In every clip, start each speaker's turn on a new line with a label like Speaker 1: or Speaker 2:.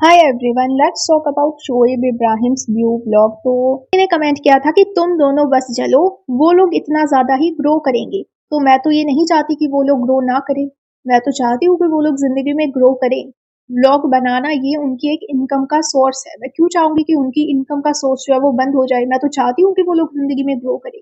Speaker 1: Hi everyone, let's talk about Shoaib Ibrahim's new blog. तो मैंने comment किया था कि तुम दोनों बस चलो, वो लोग इतना ज्यादा ही ग्रो करेंगे। तो मैं तो ये नहीं चाहती कि वो लोग ग्रो ना करें। मैं तो चाहती हूँ कि वो लोग जिंदगी में ग्रो करें। ब्लॉग बनाना ये उनकी एक इनकम का सोर्स है। मैं क्यों चाहूंगी कि उनकी इनकम का सोर्स जो है वो बंद हो जाए। मैं तो चाहती हूँ कि वो लोग जिंदगी में ग्रो करें।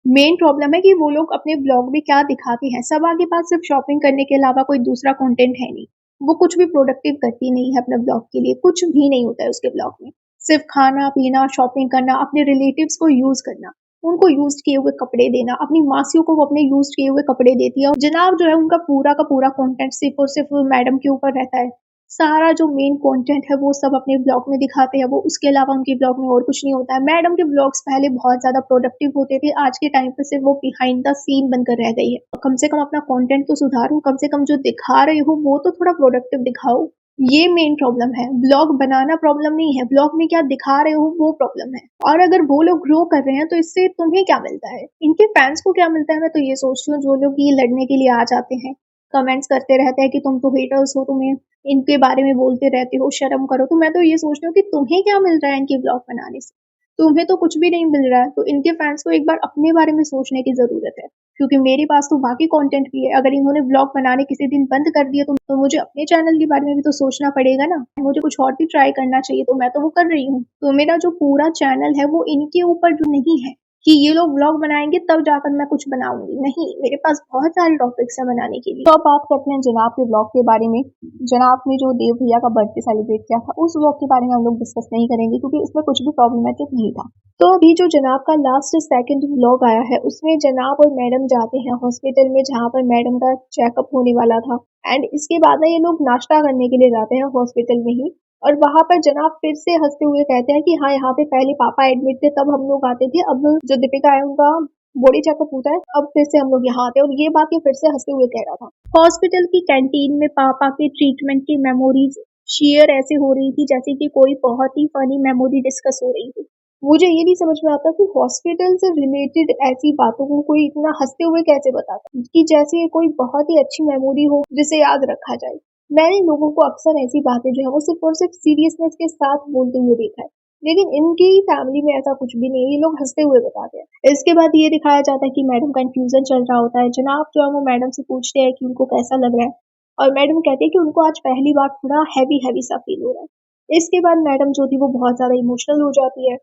Speaker 1: मेन प्रॉब्लम है कि वो लोग अपने ब्लॉग में क्या दिखाते हैं। सब आगे पास सिर्फ शॉपिंग करने के अलावा कोई दूसरा कंटेंट है नहीं। वो कुछ भी प्रोडक्टिव करती नहीं है अपने ब्लॉग के लिए। कुछ भी नहीं होता है उसके ब्लॉग में। सिर्फ खाना पीना, शॉपिंग करना, अपने रिलेटिव्स को यूज करना, उनको यूज किए हुए कपड़े देना। अपनी मासियों को वो अपने यूज किए हुए कपड़े देती है। और जनाब जो है उनका पूरा का पूरा कंटेंट सिर्फ और सिर्फ मैडम के ऊपर रहता है। सारा जो मेन कंटेंट है वो सब अपने ब्लॉग में दिखाते हैं वो। उसके अलावा उनके ब्लॉग में और कुछ नहीं होता है। मैडम के ब्लॉग्स पहले बहुत ज्यादा प्रोडक्टिव होते थे। आज के टाइम पे सिर्फ वो बिहाइंड द सीन बनकर रह गई है। कम से कम अपना कंटेंट तो सुधारो। कम से कम जो दिखा रहे हो वो तो थोड़ा प्रोडक्टिव दिखाओ। ये मेन प्रॉब्लम है। ब्लॉग बनाना प्रॉब्लम नहीं है, ब्लॉग में क्या दिखा रहे हो वो प्रॉब्लम है। और अगर वो लोग ग्रो कर रहे हैं तो इससे तुम्हें क्या मिलता है, इनके फैंस को क्या मिलता है। मैं तो ये सोचती हूँ जो लोग ये लड़ने के लिए आ जाते हैं, कमेंट्स करते रहते हैं कि तुम तो हेटर्स हो, तुम्हें इनके बारे में बोलते रहते हो, शर्म करो। तो मैं तो ये सोचती हूँ कि तुम्हें क्या मिल रहा है इनके ब्लॉग बनाने से। तुम्हें तो कुछ भी नहीं मिल रहा है। तो इनके फैंस को एक बार अपने बारे में सोचने की जरूरत है। क्योंकि मेरे पास तो बाकी कंटेंट भी है। अगर इन्होंने ब्लॉग बनाने किसी दिन बंद कर दिया तो मुझे अपने चैनल के बारे में भी तो सोचना पड़ेगा ना। मुझे कुछ और भी ट्राई करना चाहिए। तो मैं तो वो कर रही हूँ। तो मेरा जो पूरा चैनल है वो इनके ऊपर जो नहीं है कि ये लोग व्लॉग बनाएंगे तब जाकर मैं कुछ बनाऊंगी। नहीं, मेरे पास बहुत सारे टॉपिक्स हैं बनाने के लिए। तो अब बात करते हैं जनाब के व्लॉग के बारे में। जनाब ने जो देव भैया का बर्थडे सेलिब्रेट किया था उस व्लॉग के बारे में हम लोग डिस्कस नहीं करेंगे क्योंकि उसमें कुछ भी प्रॉब्लमेटिक नहीं था। तो अभी जो जनाब का लास्ट सेकंड व्लॉग आया है उसमें जनाब और मैडम जाते हैं हॉस्पिटल में जहाँ पर मैडम का चेकअप होने वाला था। एंड इसके बाद ना ये लोग नाश्ता करने के लिए जाते हैं हॉस्पिटल में ही। और वहां पर जनाब फिर से हंसते हुए कहते हैं कि हाँ, यहाँ पे पहले पापा एडमिट थे तब हम लोग आते थे। अब जो दीपिका है उनका बॉडी चेकअप होता है, अब फिर से हम लोग यहाँ आते हैं। और ये बात ये फिर से हंसते हुए कह रहा था। हॉस्पिटल की कैंटीन में पापा के ट्रीटमेंट की मेमोरीज शेयर ऐसे हो रही थी जैसे कि कोई बहुत ही फनी मेमोरी डिस्कस हो रही थी। मुझे ये नहीं समझ में आता कि हॉस्पिटल से रिलेटेड ऐसी बातों को कोई इतना हंसते हुए कैसे बताता कि जैसे ये कोई बहुत ही अच्छी मेमोरी हो जिसे याद रखा जाए। मैंने लोगों को अक्सर ऐसी बातें जो है वो सिर्फ और सिर्फ सीरियसनेस के साथ बोलते हुए देखा है। लेकिन इनकी फैमिली में ऐसा कुछ भी नहीं है। ये लोग हंसते हुए बताते हैं। इसके बाद ये दिखाया जाता है कि मैडम कंफ्यूजन चल रहा होता है। जनाब जो है वो मैडम से पूछते हैं कि उनको कैसा लग रहा है। और मैडम कहती है कि उनको आज पहली बार थोड़ा हैवी हैवी सा फील हो रहा है। इसके बाद मैडम जो थी वो बहुत ज्यादा इमोशनल हो जाती है।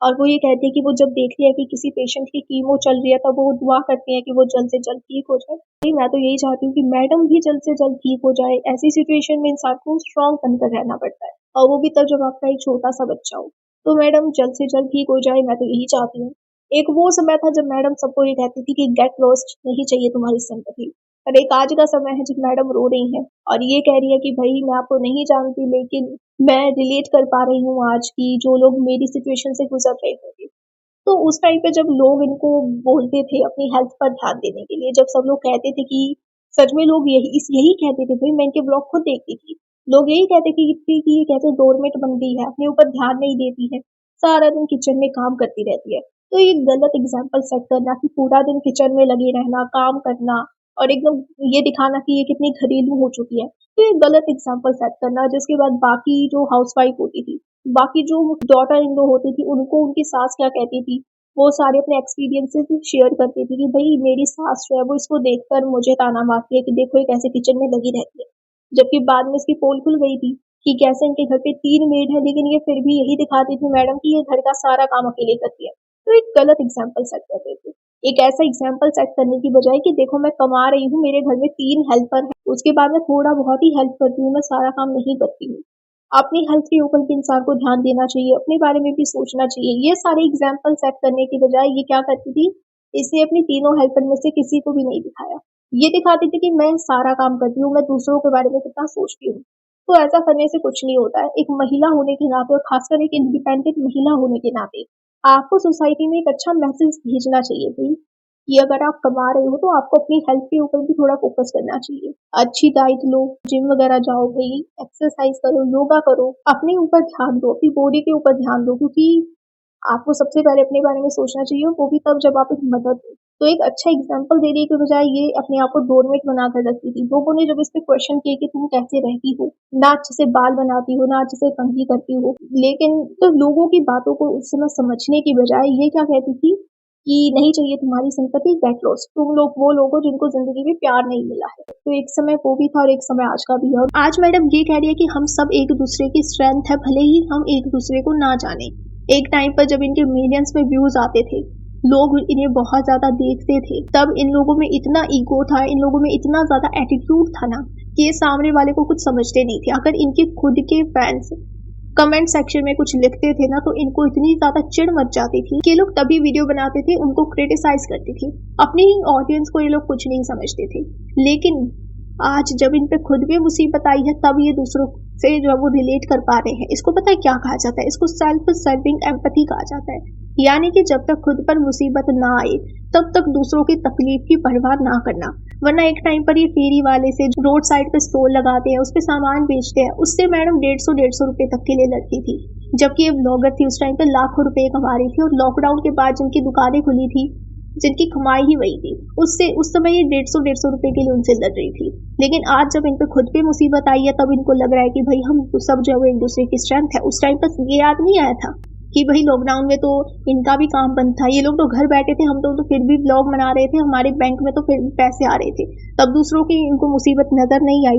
Speaker 1: और वो ये कहती है कि वो जब देखती है कि किसी पेशेंट की कीमो चल रही है तब वो दुआ करती है कि वो जल्द से जल्द ठीक हो जाए। मैं तो यही चाहती हूँ कि मैडम भी जल्द से जल्द ठीक हो जाए। ऐसी सिचुएशन में इंसान को स्ट्रांग बनकर रहना पड़ता है, और वो भी तब जब आपका एक छोटा सा बच्चा हो। तो मैडम जल्द से जल्द ठीक हो जाए, मैं तो यही चाहती हूँ। एक वो समय था जब मैडम सबको ये कहती थी कि गेट लॉस्ट, नहीं चाहिए तुम्हारी सिंपैथी। और एक आज का समय है जब मैडम रो रही है और ये कह रही है कि भाई मैं आपको नहीं जानती लेकिन मैं रिलेट कर पा रही हूँ आज की जो लोग मेरी सिचुएशन से गुजर रहे होंगे। तो उस टाइम पे जब लोग इनको बोलते थे अपनी हेल्थ पर ध्यान देने के लिए, जब सब लोग कहते थे कि सच में लोग यही कहते थे। भाई मैं इनके ब्लॉग खुद देखती थी। लोग यही कहते कि ये कैसे डोरमेट बन गई है, अपने ऊपर ध्यान नहीं देती है, सारा दिन किचन में काम करती रहती है। तो ये गलत एग्जाम्पल सेट करना कि पूरा दिन किचन में लगे रहना, काम करना और एकदम ये दिखाना कि ये कितनी घरेलू हो चुकी है, तो ये गलत एग्जाम्पल सेट करना। जिसके बाद बाकी जो हाउसवाइफ होती थी, बाकी जो डॉटर इन लो होती थी, उनको उनकी सास क्या कहती थी वो सारे अपने एक्सपीरियंसेस शेयर करती थी कि भाई मेरी सास जो है वो इसको देखकर मुझे ताना मारती है कि देखो ये कैसे किचन में लगी रहती है। जबकि बाद में इसकी पोल खुल गई थी कि कैसे इनके घर पे 3 मेड है लेकिन ये फिर भी यही दिखाती थी मैडम की ये घर का सारा काम अकेले करती है। तो एक गलत एग्जाम्पल सेट करते थे। एक ऐसा एग्जाम्पल सेट करने की बजाय कि देखो मैं कमा रही हूँ, मेरे घर में 3 हेल्पर है, उसके बाद मैं थोड़ा बहुत ही हेल्प करती हूँ, मैं सारा काम नहीं करती हूँ। अपनी हेल्थ के ऊपर भी इंसान को ध्यान देना चाहिए, अपने बारे में भी सोचना चाहिए। ये सारे एग्जाम्पल सेट करने की बजाय ये क्या करती थी, इसने अपनी तीनों हेल्पर में से किसी को भी नहीं दिखाया। ये दिखाती थी कि मैं सारा काम करती हूँ, मैं दूसरों के बारे में कितना सोचती हूँ। तो ऐसा करने से कुछ नहीं होता है। एक महिला होने के नाते और खासकर एक इंडिपेंडेंट महिला होने के नाते आपको सोसाइटी में एक अच्छा मैसेज भेजना चाहिए भाई कि अगर आप कमा रहे हो तो आपको अपनी हेल्थ के ऊपर भी थोड़ा फोकस करना चाहिए। अच्छी डाइट लो, जिम वगैरह जाओ भाई, एक्सरसाइज करो, योगा करो, अपने ऊपर ध्यान दो, अपनी बॉडी के ऊपर ध्यान दो। क्योंकि आपको सबसे पहले अपने बारे में सोचना चाहिए, वो भी तब जब आप एक मदर हो। तो एक अच्छा एग्जाम्पल देने के बजाय ये अपने आप को डोरमेट बनाकर रखती थी। लोगों ने जब इस पे क्वेश्चन किए कि तुम कैसे रहती हो, ना अच्छे से बाल बनाती हो, ना अच्छे से कंघी करती हो, लेकिन तो लोगों की बातों को उस समय समझने की बजाय ये क्या कहती थी कि नहीं चाहिए तुम्हारी सिंपैथी, गेट लॉस्ट। तुम लोग वो लोग हो जिनको जिंदगी में प्यार नहीं मिला है। तो एक समय वो भी था और एक समय आज का भी है। और आज मैडम ये कह रही है कि हम सब एक दूसरे की स्ट्रेंथ है, भले ही हम एक दूसरे को ना जाने। एक टाइम पर जब इनके मिलियंस में व्यूज आते थे, लोग इन्हें बहुत ज्यादा देखते थे, तब इन लोगों में इतना ईगो था, इन लोगों में इतना ज्यादा एटीट्यूड था ना कि ये सामने वाले को कुछ समझते नहीं थे। अगर इनके खुद के फैंस कमेंट सेक्शन में कुछ लिखते थे ना, तो इनको इतनी ज्यादा चिढ़ मच जाती थी कि ये लोग तभी वीडियो बनाते थे, उनको क्रिटिसाइज करते थे। अपनी ही ऑडियंस को ये लोग कुछ नहीं समझते थे। लेकिन आज जब इन पे खुद भी मुसीबत आई है, तब ये दूसरों से जो है वो रिलेट कर पा रहे हैं। इसको पता है क्या कहा जाता है? इसको सेल्फ सर्विंग एम्पैथी कहा जाता है। यानी कि जब तक खुद पर मुसीबत ना आए, तब तक दूसरों की तकलीफ की परवाह ना करना। वरना एक टाइम पर ये फेरी वाले से रोड साइड पे स्टॉल लगाते हैं, उस पे सामान बेचते हैं, उससे मैडम 150 रुपए तक के लिए लड़ती थी। जबकि ये ब्लॉगर थी, उस टाइम पे लाखों रुपए कमा रही थी, और लॉकडाउन के बाद जिनकी दुकानें खुली थी, जिनकी कमाई ही वही थी, उससे उस समय ये 150 रुपए के लिए उनसे लड़ रही थी। लेकिन आज जब इन पे खुद पे मुसीबत आई है, तब इनको लग रहा है कि भाई हम तो सब जो है वो एक दूसरे की स्ट्रेंथ है। उस टाइम पर ये याद नहीं आया था कि भाई लॉकडाउन में तो इनका भी काम बंद था, ये लोग तो घर बैठे थे, हम तो फिर भी ब्लॉग बना रहे थे, हमारे बैंक में तो फिर भी पैसे आ रहे थे, तब दूसरों की इनको मुसीबत नजर नहीं आई।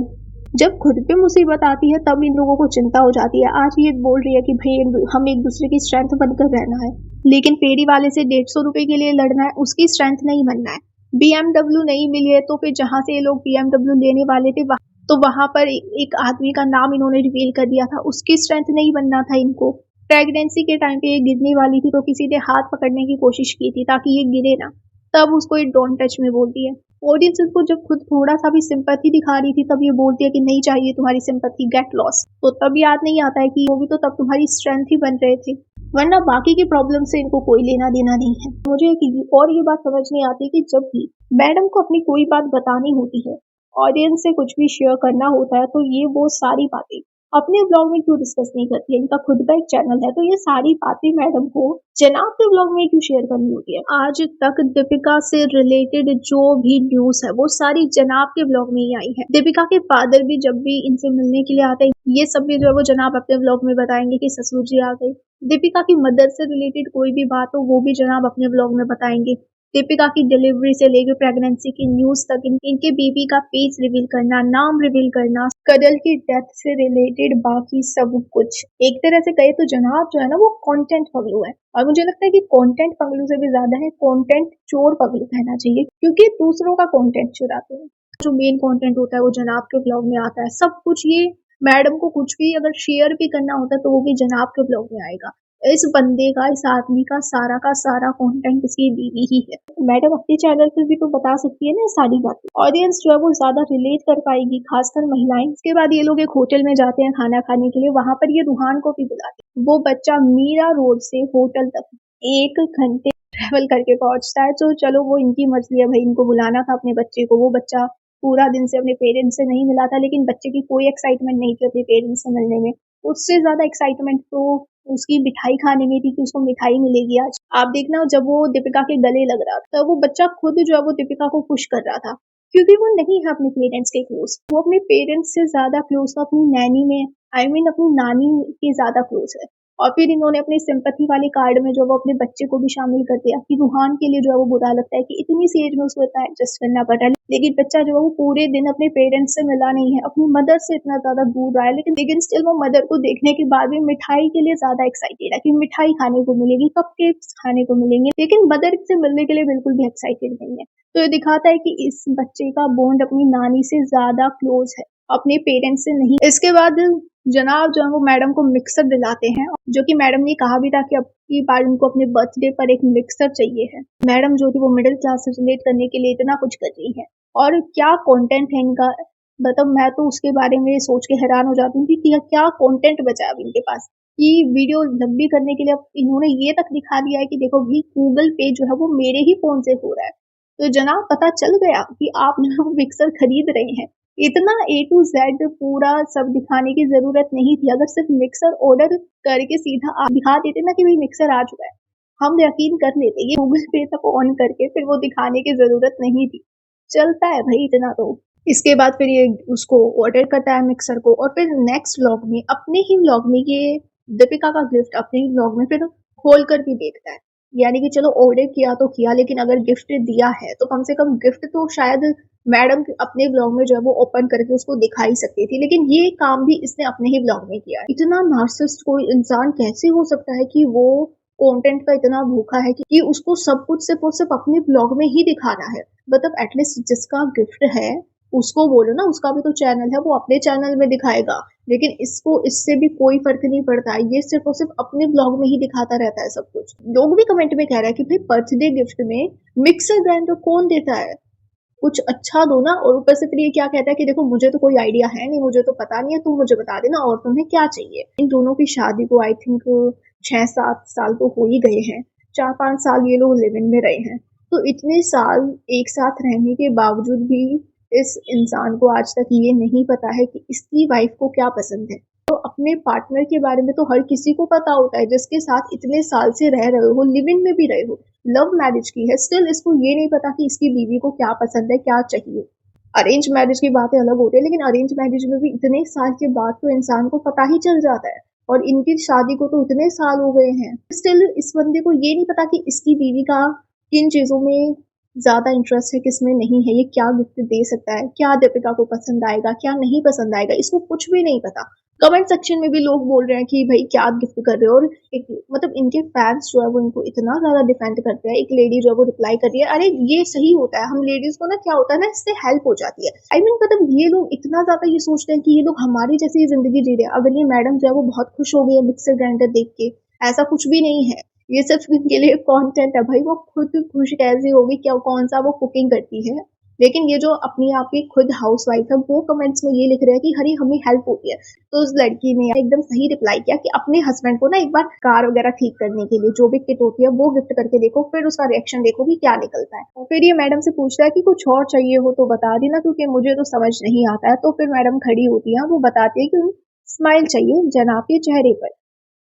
Speaker 1: जब खुद पे मुसीबत आती है, तब इन लोगों को चिंता हो जाती है। आज ये बोल रही है कि भाई हम एक दूसरे की स्ट्रेंथ बनकर रहना है, लेकिन फेरी वाले से 150 रुपए के लिए लड़ना है, उसकी स्ट्रेंथ नहीं बनना है। BMW नहीं मिली है, तो फिर जहां से ये लोग BMW लेने वाले थे, तो वहां पर एक आदमी का नाम इन्होंने रिवील कर दिया था, उसकी स्ट्रेंथ नहीं बनना था इनको। प्रेगनेंसी के टाइम पे ये गिरने वाली थी, तो किसी ने हाथ पकड़ने की कोशिश की थी ताकि ये गिरे ना, तब उसको ये डोंट टच में बोलती है। ऑडियंस को जब खुद थोड़ा सा भी सिंपैथी दिखा रही थी, तब ये बोलती है कि नहीं चाहिए तुम्हारी सिंपैथी, गेट लॉस्ट। तो तब याद नहीं आता है कि वो भी तो तब तुम्हारी स्ट्रेंथ ही बन रहे थे, वरना बाकी की प्रॉब्लम से इनको कोई लेना देना नहीं है। मुझे और ये बात समझ नहीं आती कि जब भी मैडम को अपनी कोई बात बतानी होती है, ऑडियंस से कुछ भी शेयर करना होता है, तो ये वो सारी बातें अपने ब्लॉग में क्यों डिस्कस नहीं करती है? इनका खुद का एक चैनल है, तो ये सारी बातें मैडम को जनाब के ब्लॉग में क्यों शेयर करनी होती है? आज तक दीपिका से रिलेटेड जो भी न्यूज है, वो सारी जनाब के ब्लॉग में ही आई है। दीपिका के फादर भी जब भी इनसे मिलने के लिए आते हैं, ये सब भी जो है वो जनाब अपने ब्लॉग में बताएंगे कि ससुर जी आ गए। दीपिका की मदर से रिलेटेड कोई भी बात हो, वो भी जनाब अपने ब्लॉग में बताएंगे। दीपिका की डिलीवरी से लेकर प्रेगनेंसी की न्यूज तक, इनके बेबी का फेस रिवील करना, नाम रिवील करना, कजल की डेथ से रिलेटेड बाकी सब कुछ। एक तरह से कहे तो जनाब जो है ना, वो कंटेंट पगलू है। और मुझे लगता है कि कंटेंट पगलू से भी ज्यादा है कंटेंट चोर पगलू कहना चाहिए, क्योंकि दूसरों का कंटेंट चुराते हैं। जो मेन कंटेंट होता है वो जनाब के ब्लॉग में आता है। सब कुछ ये मैडम को कुछ भी अगर शेयर भी करना होता है, तो वो भी जनाब के ब्लॉग में आएगा। इस बंदे का, इस आदमी का सारा कंटेंट इसकी बीवी ही है। मैडम अपने चैनल पे भी तो बता सकती है ना सारी बातें, ऑडियंस जो है वो ज्यादा रिलेट कर पाएगी, खासकर महिलाएं। इसके बाद ये लोग एक होटल में जाते हैं खाना खाने के लिए, वहां पर ये रूहान को भी बुलाते हैं। वो बच्चा मीरा रोड से होटल तक 1 घंटे ट्रेवल करके पहुंचता है। तो चलो वो इनकी मर्जी है, भाई इनको बुलाना था अपने बच्चे को। वो बच्चा पूरा दिन से अपने पेरेंट्स से नहीं मिला था, लेकिन बच्चे की कोई एक्साइटमेंट नहीं थी अपने पेरेंट्स से मिलने में। उससे ज्यादा एक्साइटमेंट तो उसकी मिठाई खाने में थी कि उसको मिठाई मिलेगी आज। आप देखना, जब वो दीपिका के गले लग रहा था, वो बच्चा खुद जो है वो दीपिका को खुश कर रहा था, क्योंकि वो नहीं है अपने पेरेंट्स के क्लोज। वो अपने पेरेंट्स से ज्यादा क्लोज था अपनी नैनी में, अपनी नानी के ज्यादा क्लोज है। और फिर इन्होंने अपने सिंपैथी वाले कार्ड में जो वो अपने बच्चे को भी शामिल कर दिया कि रूहान के लिए जो है वो बुरा लगता है कि इतनी सी एज में उसको इतना एडजस्ट करना पड़ रहा है, लेकिन बच्चा जो है वो पूरे दिन अपने पेरेंट्स से मिला नहीं है, अपनी मदर से इतना ज्यादा दूर रहा है, लेकिन स्टिल वो मदर को देखने के बाद भी मिठाई के लिए ज्यादा एक्साइटेड है कि मिठाई खाने को मिलेगी, कपकेक्स खाने को मिलेंगे, लेकिन मदर से मिलने के लिए बिल्कुल भी एक्साइटेड नहीं है। तो ये दिखाता है कि इस बच्चे का बॉन्ड अपनी नानी से ज्यादा क्लोज है, अपने पेरेंट्स से नहीं। इसके बाद जनाब जो है वो मैडम को मिक्सर दिलाते हैं, जो कि मैडम ने कहा भी था कि अब की बार उनको अपने बर्थडे पर एक मिक्सर चाहिए है। मैडम जो थी वो मिडिल क्लास से रिलेट करने के लिए इतना कुछ कर रही है, और क्या कंटेंट है इनका, मतलब मैं तो उसके बारे में सोच के हैरान हो जाती हूँ कि क्या कंटेंट बचा है अब इनके पास, कि वीडियो लंबी करने के लिए अब इन्होंने ये तक दिखा दिया है कि देखो भाई गूगल पे जो है वो मेरे ही फोन से हो रहा है। तो जनाब पता चल गया कि आप लोग मिक्सर खरीद रहे हैं। इतना A to Z पूरा सब दिखाने की जरूरत नहीं थी, अगर सिर्फ मिक्सर ऑर्डर करके सीधा आप दिखा देते ना कि भाई मिक्सर आ चुका है, हम यकीन कर लेते, ये गूगल पे तक ऑन करके फिर वो दिखाने की जरूरत नहीं थी। चलता है भाई इतना तो। इसके बाद फिर ये उसको ऑर्डर करता है मिक्सर को, और फिर नेक्स्ट व्लॉग में, अपने ही व्लॉग में, ये दीपिका का गिफ्ट अपने ही व्लॉग में फिर खोल कर भी देखता है। यानी कि चलो ऑर्डर किया तो किया, लेकिन अगर गिफ्ट दिया है तो कम से कम गिफ्ट तो शायद मैडम अपने ब्लॉग में जो है वो ओपन करके उसको दिखा ही सकती थी, लेकिन ये काम भी इसने अपने ही ब्लॉग में किया है। इतना नार्सिसिस्ट कोई इंसान कैसे हो सकता है कि वो कंटेंट का इतना भूखा है कि उसको सब कुछ सिर्फ और सिर्फ अपने ब्लॉग में ही दिखाना है। मतलब एटलीस्ट जिसका गिफ्ट है उसको बोलो ना, उसका भी तो चैनल है, वो अपने चैनल में दिखाएगा। लेकिन इसको इससे भी कोई फर्क नहीं पड़ता है, ये सिर्फ और सिर्फ अपने ब्लॉग में ही दिखाता रहता है सब कुछ। लोग भी कमेंट में कह रहे हैं कि भाई बर्थडे गिफ्ट में मिक्सर ग्राइंडर कौन देता है, कुछ अच्छा दो ना। और ऊपर से फिर ये क्या कहता है कि देखो मुझे तो कोई आइडिया है नहीं, मुझे तो पता नहीं है, तुम मुझे बता देना और तुम्हें क्या चाहिए। इन दोनों की शादी को आई थिंक 6-7 साल तो हो ही गए हैं, 4-5 साल ये लोग लिव इन में रहे हैं। तो इतने साल एक साथ रहने के बावजूद भी इस इंसान को आज तक ये नहीं पता है कि इसकी वाइफ को क्या पसंद है। तो अपने पार्टनर के बारे में तो हर किसी को पता होता है, जिसके साथ इतने साल से रह रहे हो, लिव इन में भी रहे हो, लव मैरिज की है, स्टिल इसको ये नहीं पता कि इसकी बीवी को क्या पसंद है, क्या चाहिए। अरेंज मैरिज की बातें अलग होती है, लेकिन अरेंज मैरिज में भी इतने साल के बाद तो इंसान को पता ही चल जाता है, और इनकी शादी को तो इतने साल हो गए हैं, स्टिल इस बंदे को ये नहीं पता कि इसकी बीवी का किन चीजों में ज्यादा इंटरेस्ट है, किसमें नहीं है, ये क्या गिफ्ट दे सकता है, क्या दीपिका को पसंद आएगा, क्या नहीं पसंद आएगा, इसको कुछ भी नहीं पता। कमेंट सेक्शन में भी लोग बोल रहे हैं कि भाई क्या गिफ्ट कर रहे हो, और एक मतलब इनके फैंस जो है वो इनको इतना ज्यादा डिफेंड करते हैं। एक लेडी जो है वो रिप्लाई कर रही है, अरे ये सही होता है, हम लेडीज को ना क्या होता है ना, इससे हेल्प हो जाती है। आई मीन मतलब ये लोग इतना ज्यादा ये सोचते हैं कि ये लोग हमारी जैसी जिंदगी जी रहे हैं। अगर ये मैडम जो है वो बहुत खुश हो गई है मिक्सर ग्राइंडर देख के, ऐसा कुछ भी नहीं है, ये सिर्फ इनके लिए कंटेंट है। भाई वो खुद खुश कैसे होगी, क्या कौन सा वो कुकिंग करती है। लेकिन ये जो अपनी आप की खुद हाउसवाइफ है वो कमेंट्स में ये लिख रहे हैं कि हरी हमें हेल्प होती है। तो उस लड़की ने एकदम सही रिप्लाई किया कि अपने हस्बैंड को ना एक बार कार वगैरह ठीक करने के लिए जो भी किट होती है वो गिफ्ट करके देखो, फिर उसका रिएक्शन देखो कि क्या निकलता है। और फिर ये मैडम से पूछता है कि कुछ और चाहिए हो तो बता देना, क्योंकि मुझे तो समझ नहीं आता है। तो फिर मैडम खड़ी होती है, वो बताती है कि स्माइल चाहिए जनाब के चेहरे पर,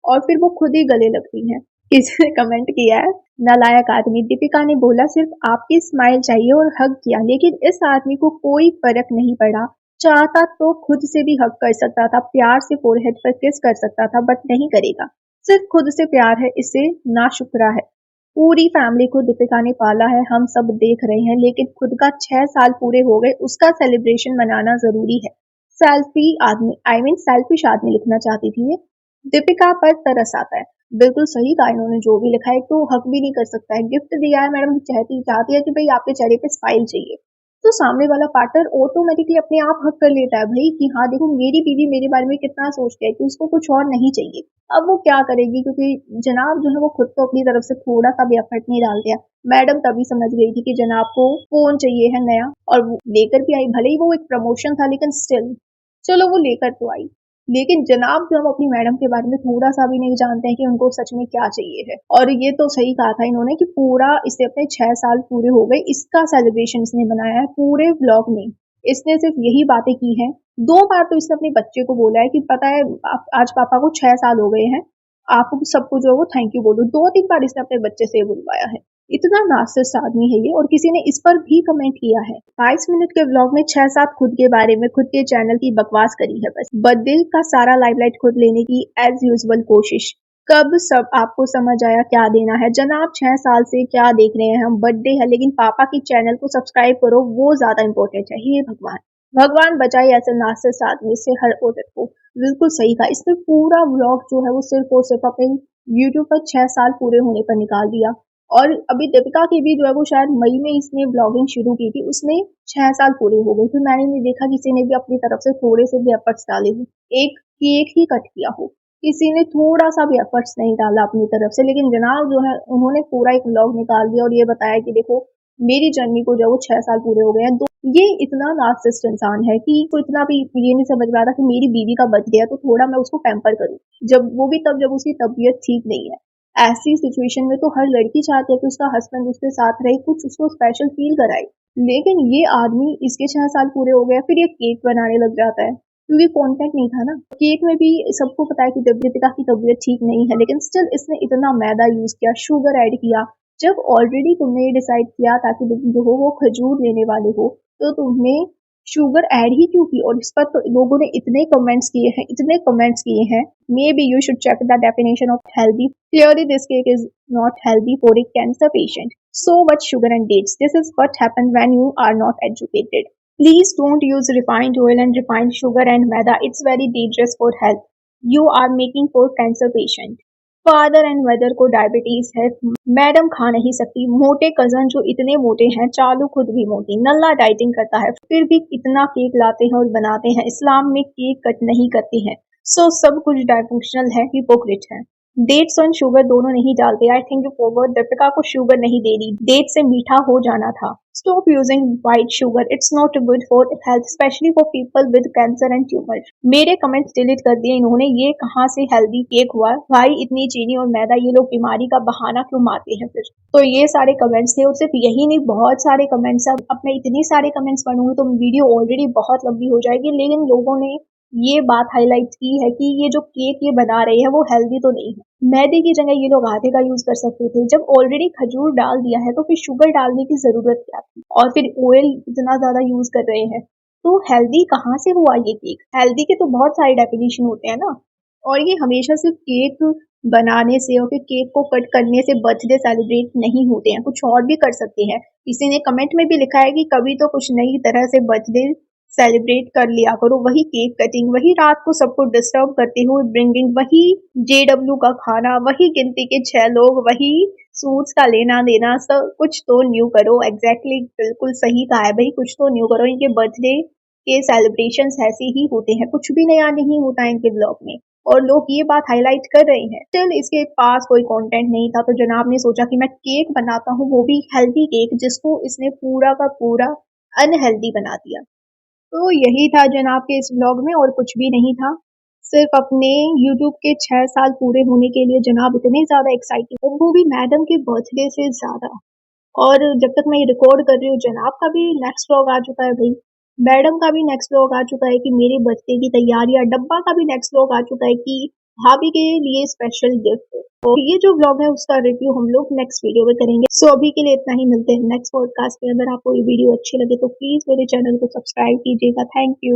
Speaker 1: और फिर वो खुद ही गले लगती है। किसी ने कमेंट किया है, नालायक आदमी, दीपिका ने बोला सिर्फ आपकी स्माइल चाहिए और हग किया, लेकिन इस आदमी को कोई फर्क नहीं पड़ा। चाहता तो खुद से भी हग कर सकता था, प्यार से फोरहेड पर किस कर सकता था, बट नहीं करेगा। सिर्फ खुद से प्यार है, इसे नाशुक्रा है। पूरी फैमिली को दीपिका ने पाला है, हम सब देख रहे हैं, लेकिन खुद का 6 साल पूरे हो गए, उसका सेलिब्रेशन मनाना जरूरी है। सेल्फी आदमी, आई मीन सेल्फिश आदमी लिखना चाहती थी ये। दीपिका पर तरस आता है। बिल्कुल सही कहा इन्होंने, जो भी लिखा है तो हक भी नहीं कर सकता है। गिफ्ट दिया है, मैडम चाहती है कि भाई आपके चेहरे पे स्माइल चाहिए, तो सामने वाला पार्टनर ऑटोमेटिकली अपने आप हक कर लेता है भाई कि हाँ देखो मेरी बीवी मेरे बारे में कितना सोचती है कि उसको कुछ और नहीं चाहिए। अब वो क्या करेगी, क्योंकि जनाब जो है वो खुद तो अपनी तरफ से थोड़ा सा भी एफर्ट नहीं डाल दिया। मैडम तभी समझ गई थी कि जनाब को फोन चाहिए है नया, और वो लेकर भी आई। भले ही वो एक प्रमोशन था, लेकिन स्टिल चलो वो लेकर तो आई। लेकिन जनाब जो हम अपनी मैडम के बारे में थोड़ा सा भी नहीं जानते हैं कि उनको सच में क्या चाहिए है। और ये तो सही कहा था इन्होंने कि पूरा इससे अपने 6 साल पूरे हो गए, इसका सेलिब्रेशन इसने बनाया है पूरे व्लॉग में। इसने सिर्फ यही बातें की हैं। 2 बार तो इसने अपने बच्चे को बोला है कि पता है आज पापा को 6 साल हो गए हैं, आप सबको जो है वो थैंक यू बोलो। 2-3 बार इसने अपने बच्चे से बुलवाया है। इतना नार्सिसिस्ट आदमी है ये। और किसी ने इस पर भी कमेंट किया है, 22 मिनट के व्लॉग में 6-7 खुद के बारे में, खुद के चैनल की बकवास करी है बस। बर्थडे का सारा लाइमलाइट खुद लेने की एज यूजुअल कोशिश। कब सब आपको समझ आया क्या देना है जनाब, 6 साल से क्या देख रहे हैं हम। बर्थडे है लेकिन पापा की चैनल को सब्सक्राइब करो, वो ज्यादा इंपॉर्टेंट है। हे भगवान, भगवान बचाए ऐसे नार्सिसिस्ट आदमी से हर औरत को। बिल्कुल सही कहा, इसने पूरा व्लॉग जो है वो सिर्फ और सिर्फ अपने यूट्यूब पर 6 साल पूरे होने पर निकाल दिया। और अभी दीपिका की भी जो है वो शायद मई में इसने ब्लॉगिंग शुरू की थी, उसमें 6 साल पूरे हो गए। फिर मैंने नहीं देखा किसी ने भी अपनी तरफ से थोड़े से भी एफर्ट्स डाले हो, एक केक ही कट किया हो, किसी ने थोड़ा सा भी एफर्ट्स नहीं डाला अपनी तरफ से। लेकिन जनाब जो है उन्होंने पूरा एक व्लॉग निकाल दिया और ये बताया कि देखो मेरी जर्नी को जो वो 6 साल पूरे हो गए हैं। ये इतना नार्सिसिस्ट इंसान है कि को इतना भी ये नहीं समझ पा रहा कि मेरी बीवी का बर्थडे है तो थोड़ा मैं उसको पैम्पर करूं, जब वो भी तब जब उसकी तबीयत ठीक नहीं है। ऐसी सिचुएशन में तो हर लड़की चाहती है कि उसका हस्बैंड उसके साथ रहे, कुछ उसको स्पेशल फील कराए। लेकिन ये आदमी, इसके 6 साल पूरे हो गए फिर ये केक बनाने लग जाता है, क्योंकि कंटेंट नहीं था ना। केक में भी सबको पता है कि दीपिका की तबीयत ठीक नहीं है, लेकिन स्टिल इसने इतना मैदा यूज किया, शुगर ऐड किया। जब ऑलरेडी तुमने ये डिसाइड किया था कि तुम जो हो वो खजूर लेने वाले हो, तो तुमने शुगर ऐड ही क्यों की? और इस पर तो लोगों ने इतने कमेंट्स किए हैं, may be you should check the definition of healthy, clearly this cake is not healthy for a cancer patient. So much sugar and dates. This is what happens when you are not educated. Please don't use refined oil and refined sugar and maida. It's very dangerous for health. You are making for cancer patient. Father and mother को diabetes है, madam खा नहीं सकती। मोटे cousin जो इतने मोटे हैं, चालू खुद भी मोटी, नल्ला डाइटिंग करता है, फिर भी इतना केक लाते हैं और बनाते हैं। इस्लाम में केक कट नहीं करते हैं। सो सब कुछ डायफंक्शनल है, हिपोक्रिट है। डेट्स और शुगर दोनों नहीं डालते। I think you forward, Deepika को शुगर नहीं देनी, डेट से मीठा हो जाना था। Stop using white sugar, it's not good for health, specially for people with cancer and tumour. मेरे कमेंट्स डिलीट कर दिए इन्होंने, ये कहाँ से हेल्दी केक हुआ भाई, इतनी चीनी और मैदा, ये लोग बीमारी का बहाना क्यों मारते हैं फिर? तो ये सारे कमेंट्स थे, और सिर्फ यही नहीं, बहुत सारे कमेंट्स। अब मैं इतने सारे कमेंट्स पढ़ूंगी तो वीडियो ऑलरेडी बहुत लंबी हो जाएगी, लेकिन लोगों ने ये बात हाईलाइट की है कि ये जो केक ये बना रहे हैं वो हेल्दी तो नहीं है। मैदे की जगह ये लोग आटे का यूज कर सकते थे। जब ऑलरेडी खजूर डाल दिया है तो फिर शुगर डालने की जरूरत क्या थी? और फिर ऑयल इतना ज्यादा यूज कर रहे हैं, तो हेल्दी कहाँ से हुआ ये केक? हेल्दी के तो बहुत सारे डेफिनेशन होते हैं ना। और ये हमेशा सिर्फ केक बनाने से और फिर केक को कट करने से बर्थडे सेलिब्रेट नहीं होते हैं, कुछ और भी कर सकते हैं। किसी ने कमेंट में भी लिखा है कि कभी तो कुछ नई तरह से बर्थडे सेलिब्रेट कर लिया करो, वही केक कटिंग, वही रात को सबको डिस्टर्ब करते हुए ब्रिंगिंग, वही JW का खाना, वही गिनती के 6 लोग, वही सूट्स का लेना देना, सब कुछ तो न्यू करो। एग्जैक्टली बिल्कुल सही कहा है भाई, कुछ तो न्यू करो। इनके बर्थडे के सेलिब्रेशंस ऐसे ही होते हैं, कुछ भी नया नहीं होता है इनके ब्लॉग में, और लोग ये बात हाईलाइट कर रहे हैं। स्टिल इसके पास कोई कंटेंट नहीं था, तो जनाब ने सोचा कि मैं केक बनाता हूँ, वो भी हेल्दी केक, जिसको इसने पूरा का पूरा अनहेल्दी बना दिया। तो यही था जनाब के इस व्लॉग में, और कुछ भी नहीं था। सिर्फ अपने YouTube के 6 साल पूरे होने के लिए जनाब इतने ज़्यादा एक्साइटेड, और वो भी मैडम के बर्थडे से ज़्यादा। और जब तक मैं ये रिकॉर्ड कर रही हूँ, जनाब का भी नेक्स्ट व्लॉग आ चुका है भाई, मैडम का भी नेक्स्ट व्लॉग आ चुका है कि मेरे बर्थडे की तैयारियां, डब्बा का भी नेक्स्ट व्लॉग आ चुका है कि भाभी के लिए स्पेशल गिफ्ट। तो ये जो व्लॉग है उसका रिव्यू हम लोग नेक्स्ट वीडियो में करेंगे। सो अभी के लिए इतना ही, मिलते हैं नेक्स्ट पॉडकास्ट में। अगर आपको ये वीडियो अच्छी लगे तो प्लीज मेरे चैनल को सब्सक्राइब कीजिएगा। Thank you.